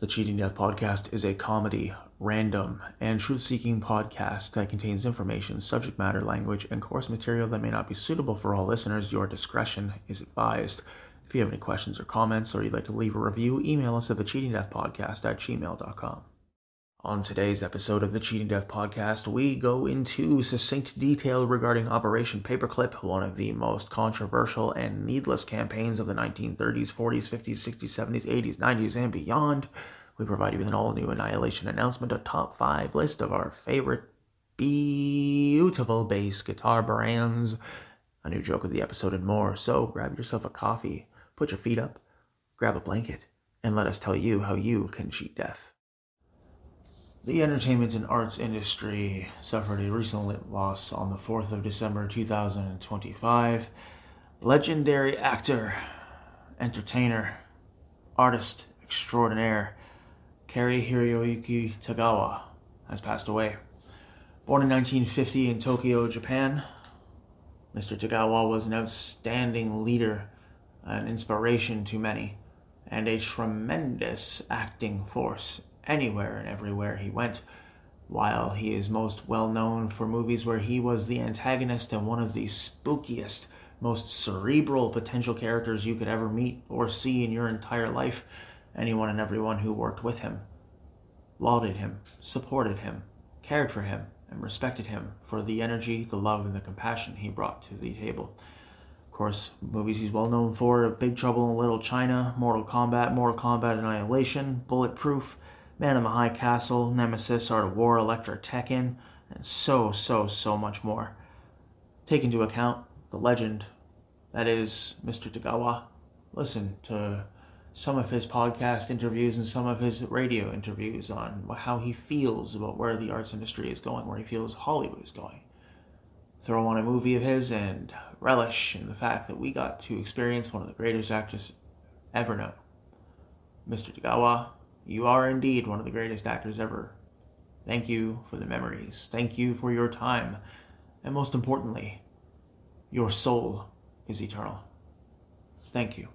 The Cheating Death Podcast is a comedy, random, and truth-seeking podcast that contains information, subject matter, language, and course material that may not be suitable for all listeners. Your discretion is advised. If you have any questions or comments, or you'd like to leave a review, email us at thecheatingdeathpodcast@gmail.com. On today's episode of the Cheating Death Podcast, we go into succinct detail regarding Operation Paperclip, one of the most controversial and needless campaigns of the 1930s, 40s, 50s, 60s, 70s, 80s, 90s, and beyond. We provide you with an all-new Annihilation Announcement, a top 5 list of our favorite beautiful bass guitar brands, a new joke of the episode, and more. So grab yourself a coffee, put your feet up, grab a blanket, and let us tell you how you can cheat death. The entertainment and arts industry suffered a recent loss on the 4th of December 2025. Legendary actor, entertainer, artist extraordinaire, Kari Hiroyuki Tagawa has passed away. Born in 1950 in Tokyo, Japan, Mr. Tagawa was an outstanding leader, an inspiration to many, and a tremendous acting force anywhere and everywhere he went. While he is most well known for movies where he was the antagonist and one of the spookiest, most cerebral potential characters you could ever meet or see in your entire life, anyone and everyone who worked with him lauded him, supported him, cared for him, and respected him for the energy, the love, and the compassion he brought to the table. Of course, movies he's well known for: Big Trouble in Little China, Mortal Kombat Annihilation, Bulletproof, Man in the High Castle, Nemesis, Art of War, Electra, Tekken, and so much more. Take into account the legend that is Mr. Tagawa. Listen to some of his podcast interviews and some of his radio interviews on how he feels about where the arts industry is going, where he feels Hollywood is going. Throw on a movie of his and relish in the fact that we got to experience one of the greatest actors ever known. Mr. Tagawa, you are indeed one of the greatest actors ever. Thank you for the memories. Thank you for your time. And most importantly, your soul is eternal. Thank you.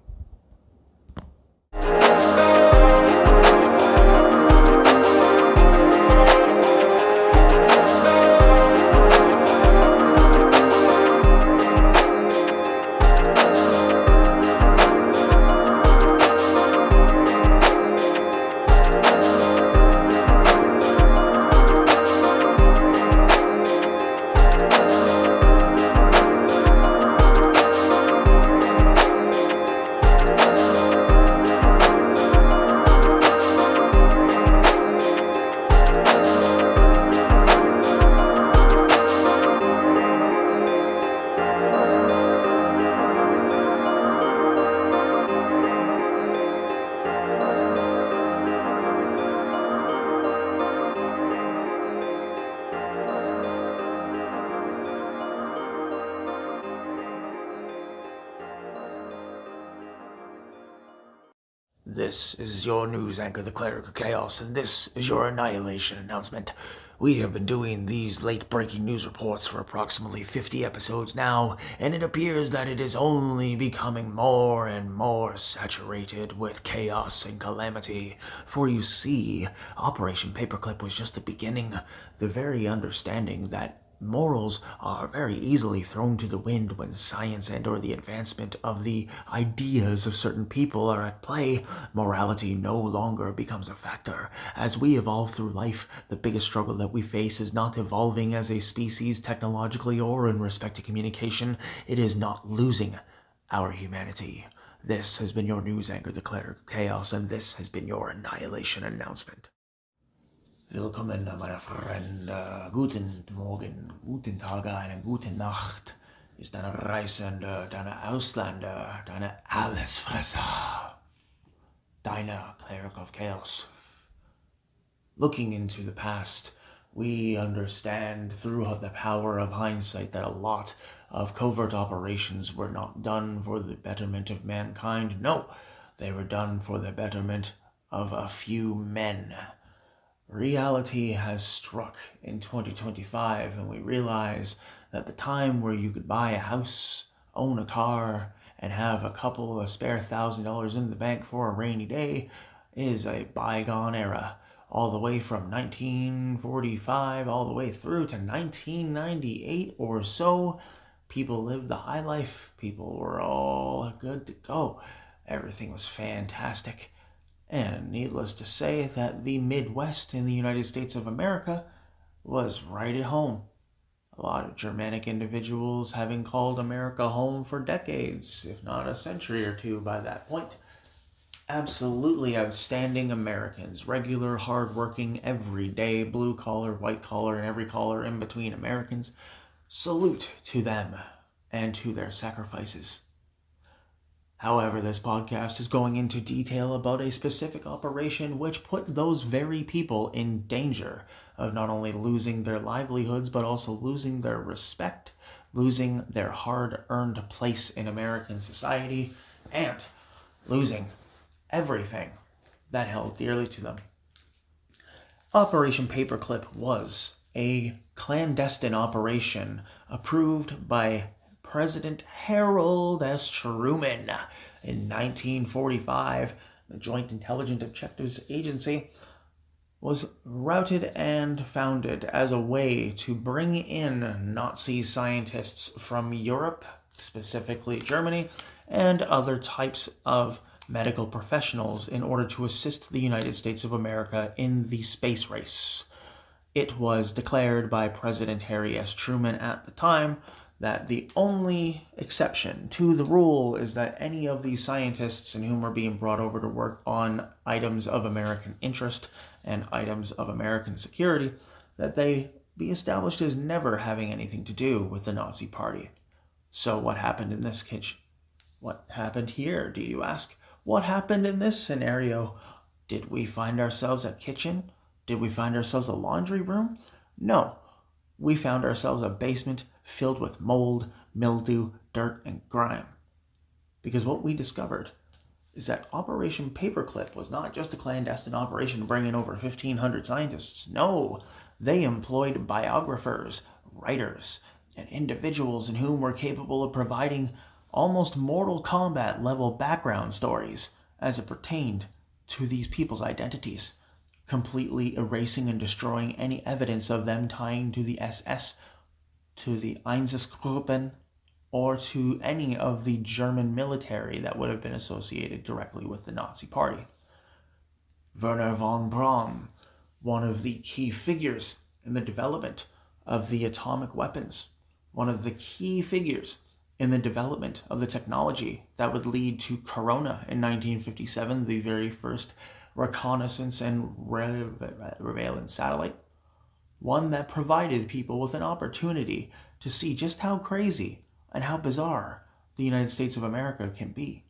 This is your news anchor, the Cleric of Chaos, and this is your Annihilation Announcement. We have been doing these late-breaking news reports for approximately 50 episodes now, and it appears that it is only becoming more and more saturated with chaos and calamity. For you see, Operation Paperclip was just the beginning, the very understanding that morals are very easily thrown to the wind when science and or the advancement of the ideas of certain people are at play. Morality no longer becomes a factor. As we evolve through life, the biggest struggle that we face is not evolving as a species technologically or in respect to communication. It is not losing our humanity. This has been your news anchor, the Cleric of Chaos, and this has been your Annihilation Announcement. Willkommen, meine Freunde. Guten Morgen, guten Tag, eine gute Nacht. Ist deine Reisende, deine Ausländer, deine Allesfresser, deine Cleric of Chaos. Looking into the past, we understand through the power of hindsight that a lot of covert operations were not done for the betterment of mankind. No, they were done for the betterment of a few men. Reality has struck in 2025, and we realize that the time where you could buy a house, own a car, and have a couple of spare $1,000 in the bank for a rainy day is a bygone era. All the way from 1945 all the way through to 1998 or so, people lived the high life. People were all good to go. Everything was fantastic. And needless to say that the Midwest in the United States of America was right at home. A lot of Germanic individuals having called America home for decades, if not a century or two by that point. Absolutely outstanding Americans, regular, hardworking, everyday, blue collar, white collar, and every collar in between Americans. Salute to them and to their sacrifices. However, this podcast is going into detail about a specific operation which put those very people in danger of not only losing their livelihoods, but also losing their respect, losing their hard-earned place in American society, and losing everything that held dearly to them. Operation Paperclip was a clandestine operation approved by President Harold S. Truman in 1945. The Joint Intelligence Objectives Agency was routed and founded as a way to bring in Nazi scientists from Europe, specifically Germany, and other types of medical professionals in order to assist the United States of America in the space race. It was declared by President Harry S. Truman at the time that the only exception to the rule is that any of these scientists in whom are being brought over to work on items of American interest and items of American security, that they be established as never having anything to do with the Nazi Party. So what happened in this case? What happened here, do you ask? What happened in this scenario? Did we find ourselves a kitchen? Did we find ourselves a laundry room? No. We found ourselves a basement filled with mold, mildew, dirt, and grime. Because what we discovered is that Operation Paperclip was not just a clandestine operation bringing over 1,500 scientists. No, they employed biographers, writers, and individuals in whom were capable of providing almost Mortal Kombat level background stories as it pertained to these people's identities, completely erasing and destroying any evidence of them tying to the SS, to the Einsatzgruppen, or to any of the German military that would have been associated directly with the Nazi Party. Werner von Braun, one of the key figures in the development of the atomic weapons, one of the key figures in the development of the technology that would lead to Corona in 1957, the very first reconnaissance and surveillance satellite, one that provided people with an opportunity to see just how crazy and how bizarre the United States of America can be.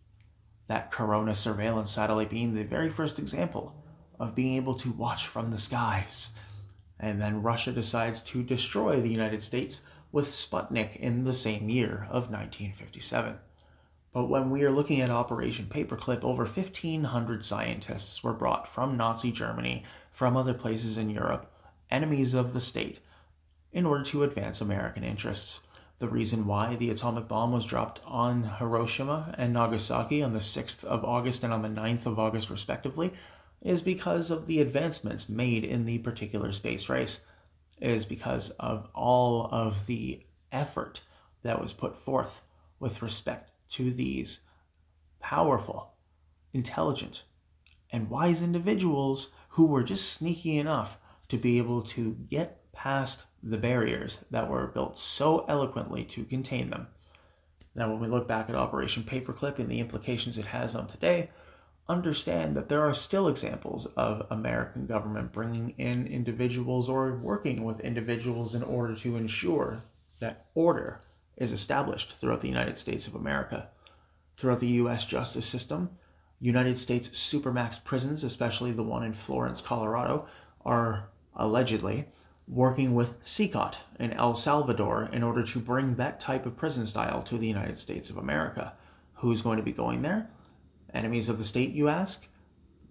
That Corona surveillance satellite being the very first example of being able to watch from the skies. And then Russia decides to destroy the United States with Sputnik in the same year of 1957. But when we are looking at Operation Paperclip, over 1,500 scientists were brought from Nazi Germany, from other places in Europe, enemies of the state, in order to advance American interests. The reason why the atomic bomb was dropped on Hiroshima and Nagasaki on the 6th of August and on the 9th of August respectively is because of the advancements made in the particular space race. It is because of all of the effort that was put forth with respect to these powerful, intelligent, and wise individuals who were just sneaky enough to be able to get past the barriers that were built so eloquently to contain them. Now, when we look back at Operation Paperclip and the implications it has on today, understand that there are still examples of American government bringing in individuals or working with individuals in order to ensure that order is established throughout the United States of America. Throughout the U.S. justice system, United States supermax prisons, especially the one in Florence, Colorado, are allegedly working with CICOT in El Salvador in order to bring that type of prison style to the United States of America. Who's going to be going there? Enemies of the state, you ask?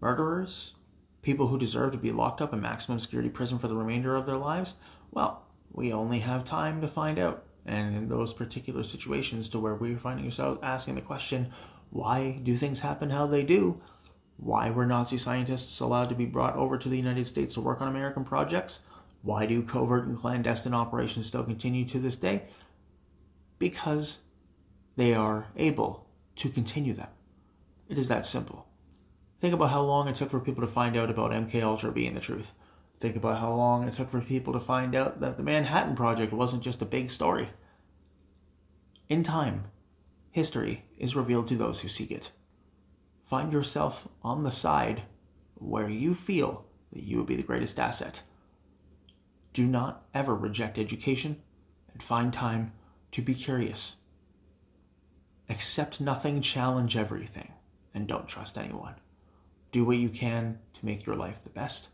Murderers? People who deserve to be locked up in maximum security prison for the remainder of their lives? Well, we only have time to find out. And in those particular situations to where we're finding ourselves asking the question, why do things happen how they do? Why were Nazi scientists allowed to be brought over to the United States to work on American projects? Why do covert and clandestine operations still continue to this day? Because they are able to continue them. It is that simple. Think about how long it took for people to find out about MKUltra being the truth. Think about how long it took for people to find out that the Manhattan Project wasn't just a big story. In time, history is revealed to those who seek it. Find yourself on the side where you feel that you would be the greatest asset. Do not ever reject education and find time to be curious. Accept nothing, challenge everything, and don't trust anyone. Do what you can to make your life the best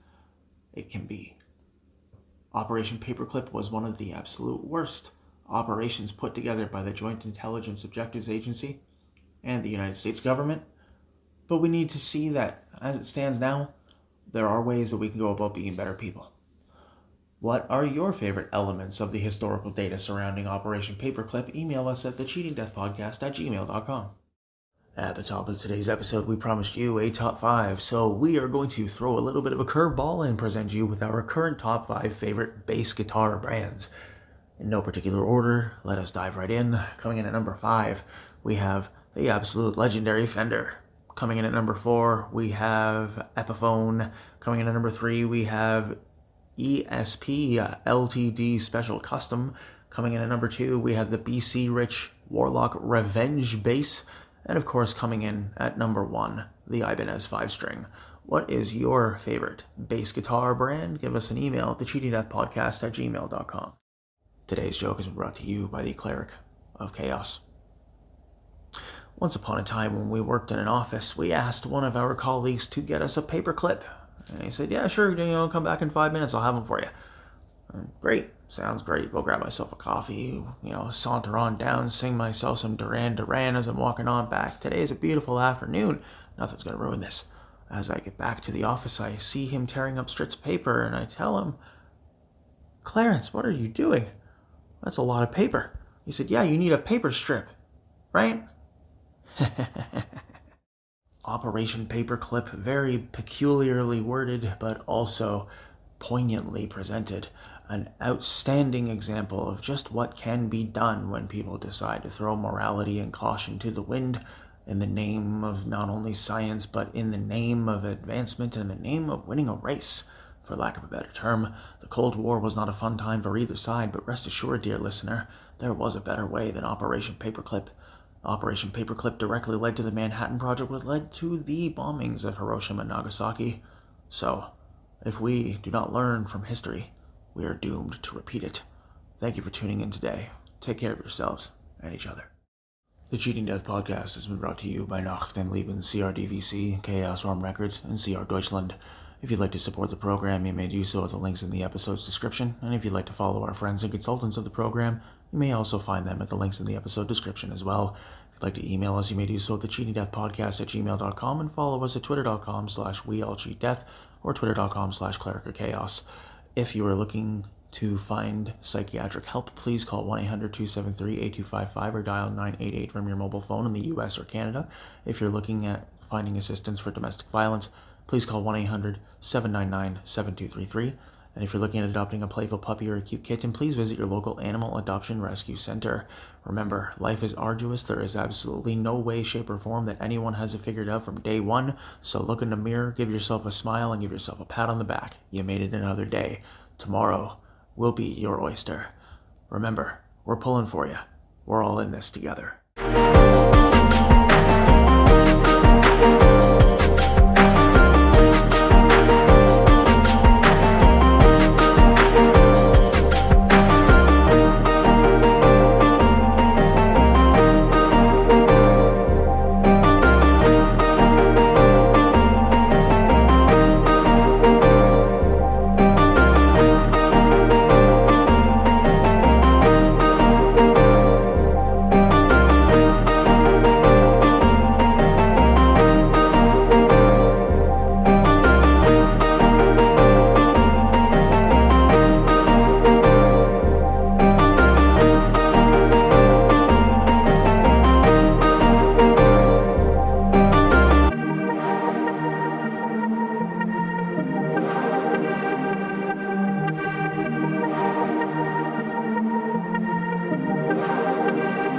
it can be. Operation Paperclip was one of the absolute worst operations put together by the Joint Intelligence Objectives Agency and the United States government, but we need to see that, as it stands now, there are ways that we can go about being better people. What are your favorite elements of the historical data surrounding Operation Paperclip? Email us at thecheatingdeathpodcast@gmail.com. At the top of today's episode, we promised you a top 5, so we are going to throw a little bit of a curveball and present you with our current top 5 favorite bass guitar brands. In no particular order, let us dive right in. Coming in at number 5, we have the absolute legendary Fender. Coming in at number 4, we have Epiphone. Coming in at number 3, we have ESP LTD Special Custom. Coming in at number 2, we have the BC Rich Warlock Revenge Bass. And of course, coming in at number 1, the Ibanez 5-string. What is your favorite bass guitar brand? Give us an email at thecheatingdeathpodcast@gmail.com. Today's joke has been brought to you by the Cleric of Chaos. Once upon a time, when we worked in an office, we asked one of our colleagues to get us a paperclip. And he said, yeah, sure, come back in 5 minutes, I'll have them for you. Great, sounds great. Go grab myself a coffee, saunter on down, sing myself some Duran Duran as I'm walking on back. Today is a beautiful afternoon. Nothing's going to ruin this. As I get back to the office, I see him tearing up strips of paper, and I tell him, Clarence, what are you doing? That's a lot of paper. He said, yeah, you need a paper strip, right? Operation Paperclip, very peculiarly worded, but also poignantly presented. An outstanding example of just what can be done when people decide to throw morality and caution to the wind in the name of not only science, but in the name of advancement and in the name of winning a race. For lack of a better term, the Cold War was not a fun time for either side, but rest assured, dear listener, there was a better way than Operation Paperclip. Operation Paperclip directly led to the Manhattan Project, which led to the bombings of Hiroshima and Nagasaki. So, if we do not learn from history, we are doomed to repeat it. Thank you for tuning in today. Take care of yourselves and each other. The Cheating Death Podcast has been brought to you by Nacht dem Leben, CRDVC, Chaos Realm Records, and CR Deutschland. If you'd like to support the program, you may do so at the links in the episode's description, and if you'd like to follow our friends and consultants of the program, you may also find them at the links in the episode description as well. If you'd like to email us, you may do so at thecheatingdeathpodcast@gmail.com, and follow us at twitter.com/weallcheatdeath or twitter.com/clericofchaos. If you are looking to find psychiatric help, please call 1-800-273-8255 or dial 988 from your mobile phone in the US or Canada. If you're looking at finding assistance for domestic violence, please call 1-800-799-7233. And if you're looking at adopting a playful puppy or a cute kitten, please visit your local animal adoption rescue center. Remember, life is arduous. There is absolutely no way, shape, or form that anyone has it figured out from day one. So look in the mirror, give yourself a smile, and give yourself a pat on the back. You made it another day. Tomorrow will be your oyster. Remember, we're pulling for you. We're all in this together.